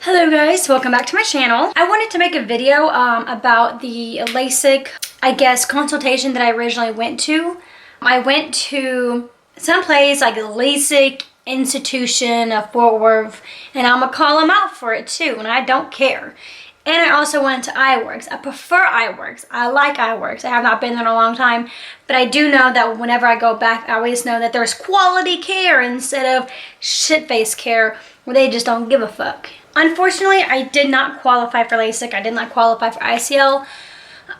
Hello guys, welcome back to my channel. I wanted to make a video about the Lasik, I guess, consultation that I originally went to. I went to some place like Lasik Institution of Fort Worth, and I'm gonna call them out for it too, and I don't care. And I also went to iWorks. I prefer iWorks. I like iWorks. I have not been there in a long time, but I do know that whenever I go back, I always know that there's quality care instead of shit-face care where they just don't give a fuck. Unfortunately, I did not qualify for Lasik. I did not qualify for ICL.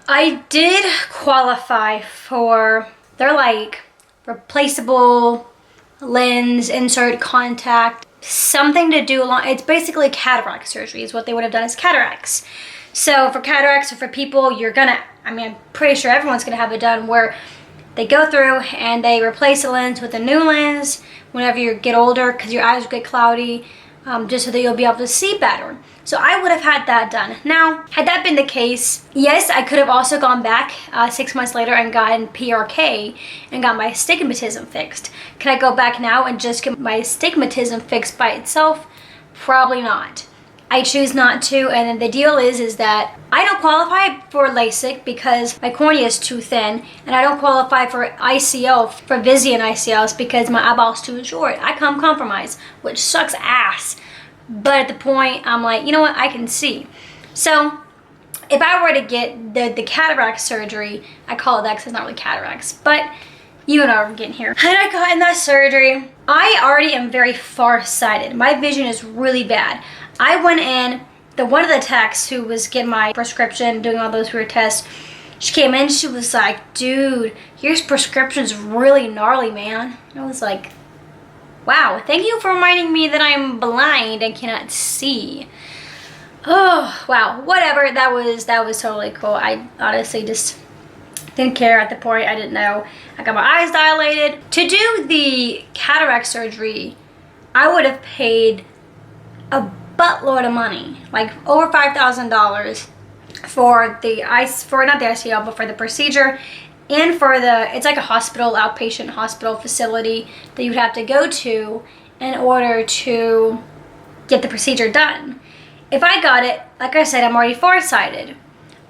I did qualify for their like replaceable lens insert contact, something to do along, it's basically cataract surgery is what they would have done as cataracts. So for cataracts or for people, you're gonna, I'm pretty sure everyone's gonna have it done where they go through and they replace a lens with a new lens whenever you get older because your eyes will get cloudy. Just so that you'll be able to see better. So I would have had that done. Now, had that been the case, yes, I could have also gone back 6 months later and gotten PRK and got my astigmatism fixed. Can I go back now and just get my astigmatism fixed by itself? Probably not. I choose not to, and the deal is that I don't qualify for Lasik because my cornea is too thin, and I don't qualify for ICL, for Visian ICLs, because my eyeball's too short. I come compromised, which sucks ass. But at the point, I'm like, you know what, I can see. So if I were to get the cataract surgery, I call it that because it's not really cataracts, but you know what I'm getting here. And I got in that surgery. I already am very far-sighted. My vision is really bad. I went in, one of the techs who was getting my prescription, doing all those weird tests, she came in, she was like, dude, your prescription's really gnarly, man. And I was like, wow, thank you for reminding me that I'm blind and cannot see. Oh, wow, whatever, that was totally cool. I honestly just didn't care at the point, I didn't know. I got my eyes dilated. To do the cataract surgery, I would have paid a buttload of money, like over $5,000 for not the ICL, but for the procedure and for it's like a hospital, outpatient hospital facility that you would have to go to in order to get the procedure done. If I got it, like I said, I'm already farsighted.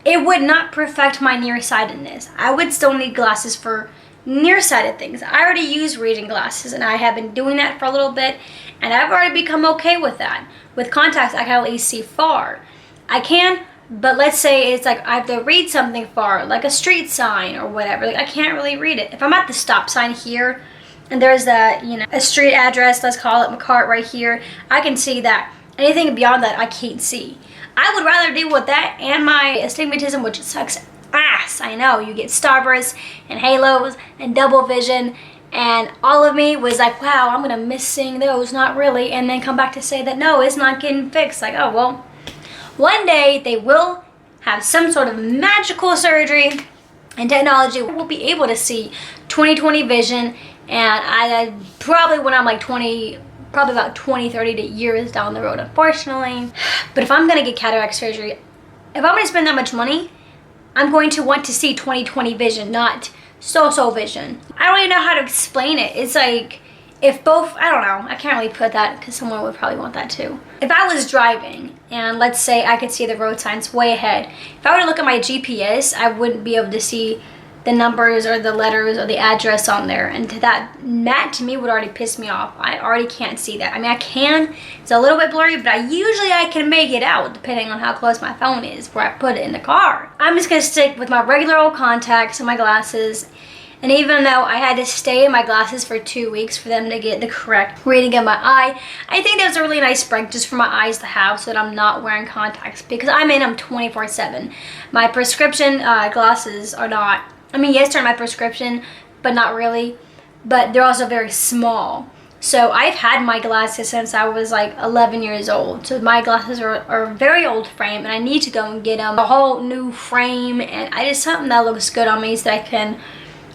It would not perfect my nearsightedness. I would still need glasses for nearsighted things. I already use reading glasses and I have been doing that for a little bit and I've already become okay with that. With contacts, I can at least see far. I can, but let's say it's like I have to read something far, like a street sign or whatever. Like I can't really read it. If I'm at the stop sign here and there's a street address, let's call it McCart right here, I can see that. Anything beyond that, I can't see. I would rather deal with that and my astigmatism, which sucks ass. I know, you get starbursts and halos and double vision, and all of me was like, wow, I'm gonna miss seeing those, not really, and then come back to say that no, it's not getting fixed. Like, oh well, one day they will have some sort of magical surgery and technology will be able to see 20/20 vision, and I probably when I'm like 20, probably about 20-30 years down the road, unfortunately. But if I'm gonna get cataract surgery, if I'm gonna spend that much money, I'm going to want to see 20/20 vision, not so vision. I don't even know how to explain it. It's like, if both, I don't know, I can't really put that because someone would probably want that too. If I was driving and let's say I could see the road signs way ahead, if I were to look at my GPS, I wouldn't be able to see the numbers or the letters or the address on there, and that to me would already piss me off. I already can't see that. I mean, I can, it's a little bit blurry, but I can make it out depending on how close my phone is where I put it in the car. I'm just gonna stick with my regular old contacts and my glasses, and even though I had to stay in my glasses for 2 weeks for them to get the correct reading of my eye, I think that was a really nice break just for my eyes to have so that I'm not wearing contacts, because I'm in them 24/7. My prescription glasses are not, yes, they're my prescription, but not really. But they're also very small. So I've had my glasses since I was like 11 years old. So my glasses are a very old frame, and I need to go and get them a whole new frame, and I just something that looks good on me so that I can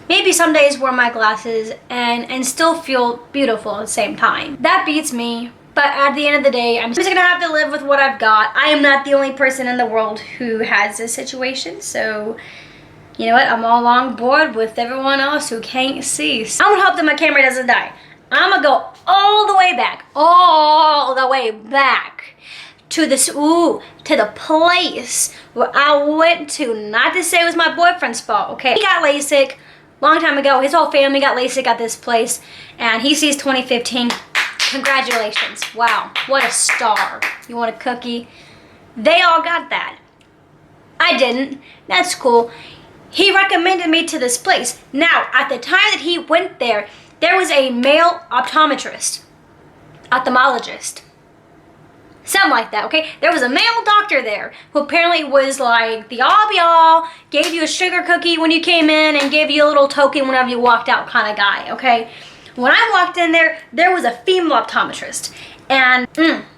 maybe some days wear my glasses and still feel beautiful at the same time. That beats me. But at the end of the day, I'm just gonna have to live with what I've got. I am not the only person in the world who has this situation, so you know what, I'm all on board with everyone else who can't see. So I'm gonna hope that my camera doesn't die. I'm gonna go all the way back to the place where I went to. Not to say it was my boyfriend's fault, okay? He got LASIK long time ago. His whole family got LASIK at this place, and he sees 2015. Congratulations. Wow, what a star. You want a cookie? They all got that. I didn't. That's cool. He recommended me to this place. Now, at the time that he went there, there was a male optometrist, ophthalmologist, something like that, okay? There was a male doctor there who apparently was like the all-be-all, gave you a sugar cookie when you came in and gave you a little token whenever you walked out kind of guy, okay? When I walked in there, there was a female optometrist, and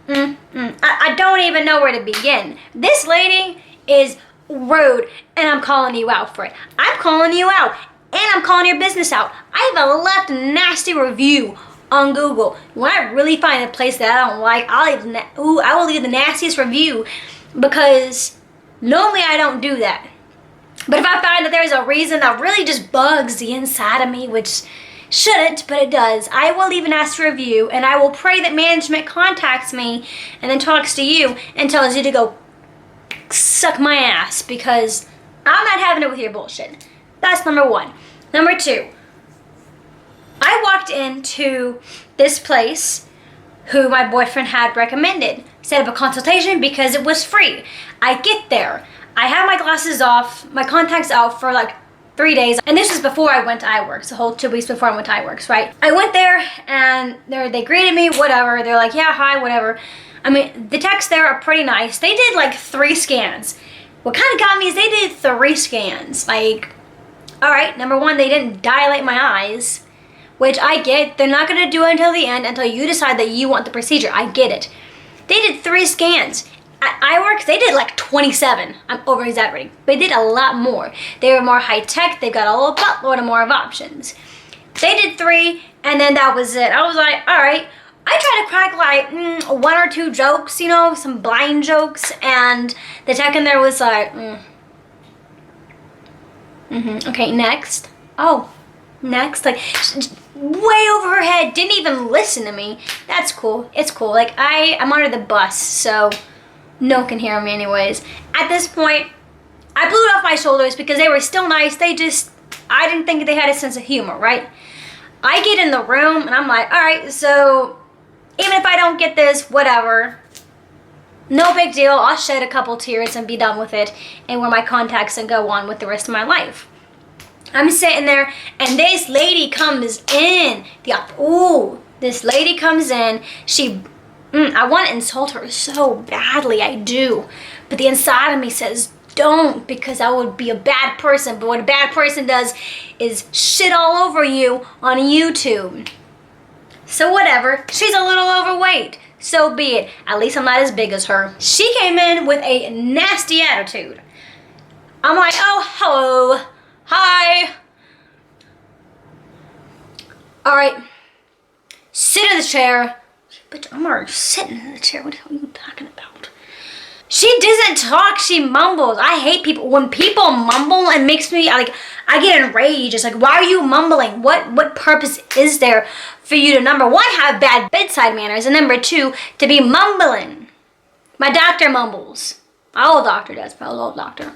I don't even know where to begin. This lady is rude, and I'm calling you out for it. I'm calling you out, and I'm calling your business out. I have left a nasty review on Google. When I really find a place that I don't like, I will leave the nastiest review, because normally I don't do that. But if I find that there's a reason that really just bugs the inside of me, which shouldn't, but it does, I will leave a nasty review, and I will pray that management contacts me and then talks to you and tells you to go suck my ass, because I'm not having it with your bullshit. That's number one. Number two, I walked into this place who my boyfriend had recommended. Set up a consultation because it was free. I get there. I have my glasses off, my contacts out for like 3 days. And this was before I went to iWorks, the whole 2 weeks before I went to iWorks, right? I went there and they greeted me, whatever. They're like, yeah, hi, whatever. I mean, the techs there are pretty nice. They did like 3 scans. What kind of got me is they did 3 scans. Like, all right, number one, they didn't dilate my eyes, which I get. They're not gonna do it until the end, until you decide that you want the procedure. I get it. They did 3 scans. At iWorks, they did like 27. I'm over-exaggerating. They did a lot more. They were more high-tech. They've got a little buttload of more of options. They did 3, and then that was it. I was like, all right. I tried to crack like 1 or 2 jokes, you know, some blind jokes, and the tech in there was like, okay, next. Oh, next. Like, way over her head, didn't even listen to me. That's cool. It's cool. Like, I'm under the bus, so no one can hear me anyways. At this point, I blew it off my shoulders because they were still nice. I didn't think they had a sense of humor, right? I get in the room, and I'm like, all right, so even if I don't get this, whatever. No big deal. I'll shed a couple tears and be done with it and wear my contacts and go on with the rest of my life. I'm sitting there, and this lady comes in. This lady comes in. I want to insult her so badly, I do. But the inside of me says, don't, because I would be a bad person. But what a bad person does is shit all over you on YouTube. So whatever, she's a little overweight. So be it. At least I'm not as big as her. She came in with a nasty attitude. I'm like, oh, hello. Hi. All right. Sit in the chair. Bitch, I'm already sitting in the chair. What the hell are you talking about? She doesn't talk, she mumbles. I hate people. When people mumble, it makes me, I get enraged. It's like, why are you mumbling? What purpose is there for you to, number one, have bad bedside manners, and number two, to be mumbling? My doctor mumbles. My old doctor does, my old doctor.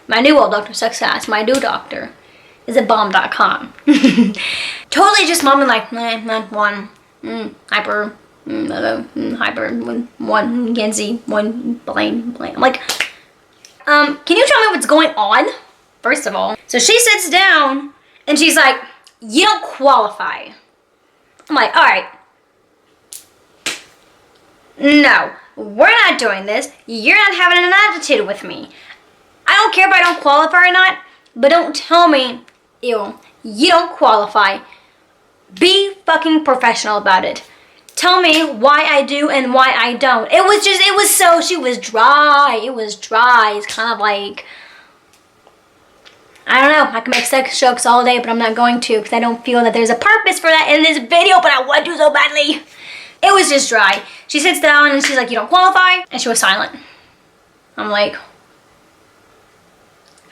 My new old doctor sucks ass. My new doctor is at bomb.com. Totally just mumbling like, one, hyper, hyper, one, Genzi, one, blame. I'm like, can you tell me what's going on? First of all. So she sits down and she's like, you don't qualify. I'm like, all right. No, we're not doing this. You're not having an attitude with me. I don't care if I don't qualify or not, but don't tell me, you don't qualify. Be fucking professional about it. Tell me why I do and why I don't. She was dry. It was dry. It's kind of like, I don't know. I can make sex jokes all day, but I'm not going to because I don't feel that there's a purpose for that in this video, but I want to so badly. It was just dry. She sits down and she's like, you don't qualify. And she was silent. I'm like,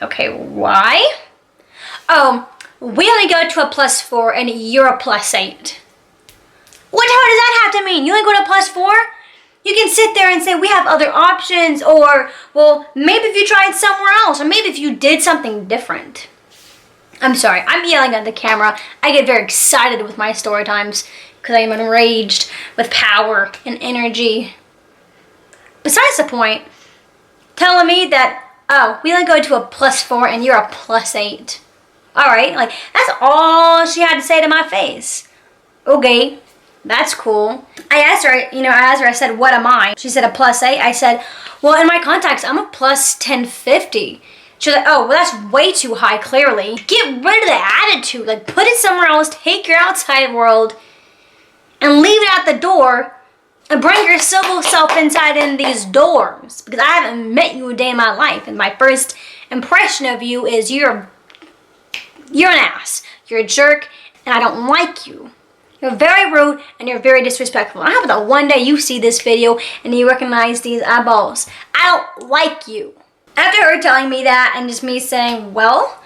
okay, why? Oh, we only go to a +4 and you're a +8. What the hell does that have to mean? You only go to +4? You can sit there and say, we have other options, or, well, maybe if you tried somewhere else, or maybe if you did something different. I'm sorry, I'm yelling at the camera. I get very excited with my story times because I am enraged with power and energy. Besides the point, telling me that, oh, we only go to a +4 and you're a +8. All right, like, that's all she had to say to my face. Okay. That's cool. I asked her, I said, what am I? She said a +8. I said, well, in my contacts, I'm a +1050. She's like, oh, well, that's way too high, clearly. Get rid of the attitude. Like, put it somewhere else, take your outside world, and leave it at the door, and bring your civil self inside in these doors. Because I haven't met you a day in my life, and my first impression of you is you're an ass. You're a jerk, and I don't like you. You're very rude and you're very disrespectful. I hope that one day you see this video and you recognize these eyeballs. I don't like you. After her telling me that and just me saying, well,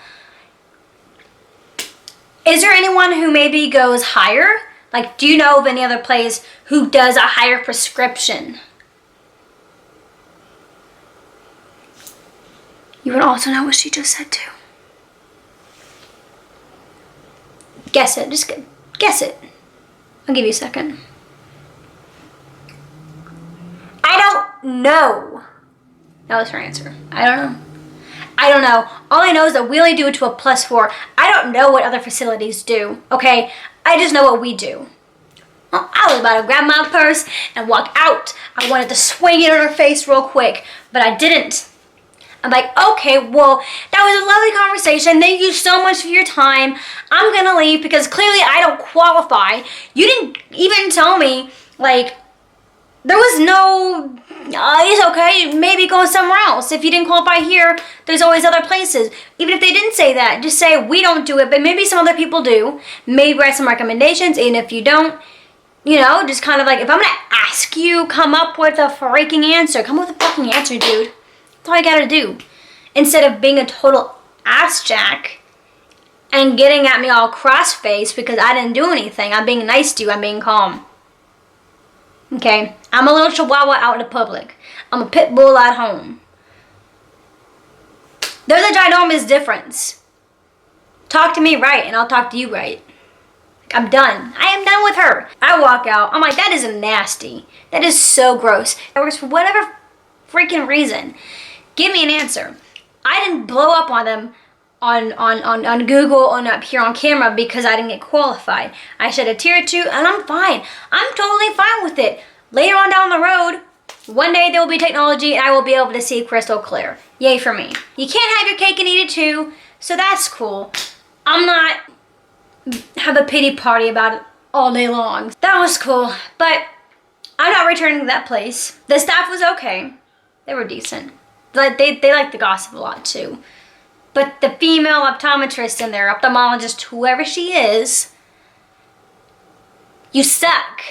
is there anyone who maybe goes higher? Like, do you know of any other place who does a higher prescription? You would also know what she just said too. Guess it. Just guess it. I'll give you a second. I don't know. That was her answer. I don't know. I don't know. All I know is that we only do it to a +4. I don't know what other facilities do, okay? I just know what we do. Well, I was about to grab my purse and walk out. I wanted to swing it on her face real quick, but I didn't. I'm like, okay, well, that was a lovely conversation. Thank you so much for your time. I'm gonna leave because clearly I don't qualify. You didn't even tell me, like, there was no, it's okay, maybe go somewhere else. If you didn't qualify here, there's always other places. Even if they didn't say that, just say, we don't do it, but maybe some other people do. Maybe write some recommendations, and if you don't, you know, just kind of like, if I'm gonna ask you, come up with a freaking answer. Come up with a fucking answer, dude. That's all you gotta do. Instead of being a total ass jack and getting at me all cross-faced because I didn't do anything. I'm being nice to you. I'm being calm. Okay? I'm a little chihuahua out in the public. I'm a pit bull at home. There's a ginormous difference. Talk to me right and I'll talk to you right. I'm done. I am done with her. I walk out. I'm like, that is nasty. That is so gross. It works for whatever freaking reason. Give me an answer. I didn't blow up on them on Google and up here on camera because I didn't get qualified. I shed a tear or two and I'm fine. I'm totally fine with it. Later on down the road, one day there will be technology and I will be able to see crystal clear. Yay for me. You can't have your cake and eat it too, so that's cool. I'm not have a pity party about it all day long. That was cool, but I'm not returning to that place. The staff was okay. They were decent. Like they like to gossip a lot too. But the female optometrist in there, ophthalmologist, whoever she is, you suck.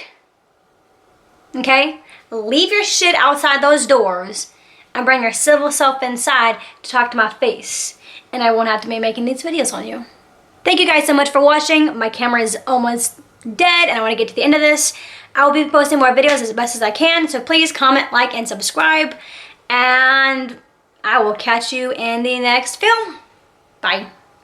Okay? Leave your shit outside those doors and bring your civil self inside to talk to my face. And I won't have to be making these videos on you. Thank you guys so much for watching. My camera is almost dead and I want to get to the end of this. I will be posting more videos as best as I can. So please comment, like, and subscribe. And I will catch you in the next film. Bye.